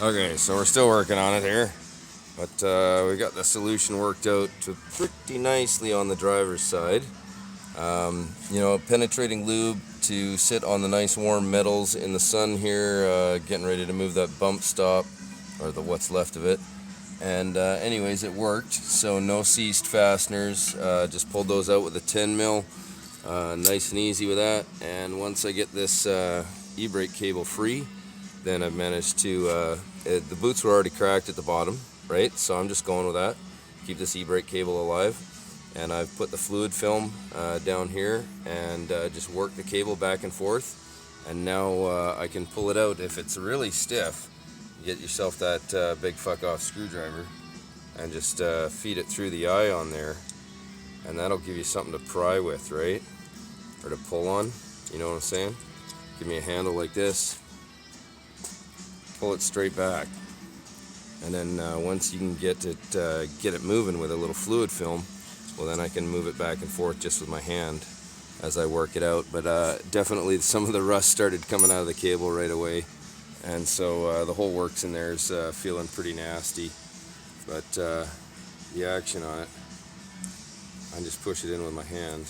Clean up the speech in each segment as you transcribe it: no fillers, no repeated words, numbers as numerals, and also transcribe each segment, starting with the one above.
Okay, so we're still working on it here, but we got the solution worked out to pretty nicely on the driver's side. Penetrating lube to sit on the nice warm metals in the sun here, getting ready to move that bump stop, or the what's left of it. And anyways, it worked, so no seized fasteners, just pulled those out with a 10 mil, nice and easy with that. And once I get this e-brake cable free, then I've managed to, the boots were already cracked at the bottom, right? So I'm just going with that, keep this e-brake cable alive. And I've put the fluid film down here and just work the cable back and forth. And now I can pull it out. If it's really stiff, you get yourself that big fuck off screwdriver and just feed it through the eye on there. And that'll give you something to pry with, right? Or to pull on, you know what I'm saying? Give me a handle like this. Pull it straight back, and then once you can get it moving with a little fluid film, well, then I can move it back and forth just with my hand as I work it out. But definitely some of the rust started coming out of the cable right away, and so the whole works in there is feeling pretty nasty. But the action on it, I just push it in with my hand,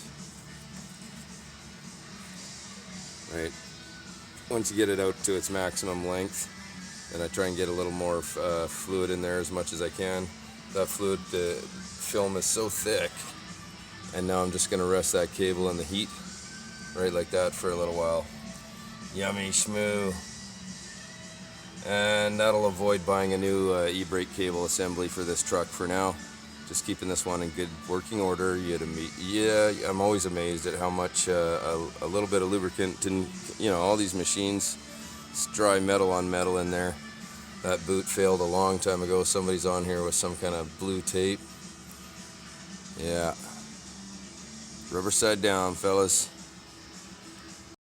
right? Once you get it out to its maximum length, and I try and get a little more fluid in there as much as I can. That fluid film is so thick, and now I'm just going to rest that cable in the heat, right like that, for a little while. Yummy schmoo. And that'll avoid buying a new e-brake cable assembly for this truck for now. Just keeping this one in good working order. I'm always amazed at how much a little bit of lubricant and all these machines. It's dry metal on metal in there. That boot failed a long time ago. Somebody's on here with some kind of blue tape. Yeah. Rubber side down, fellas.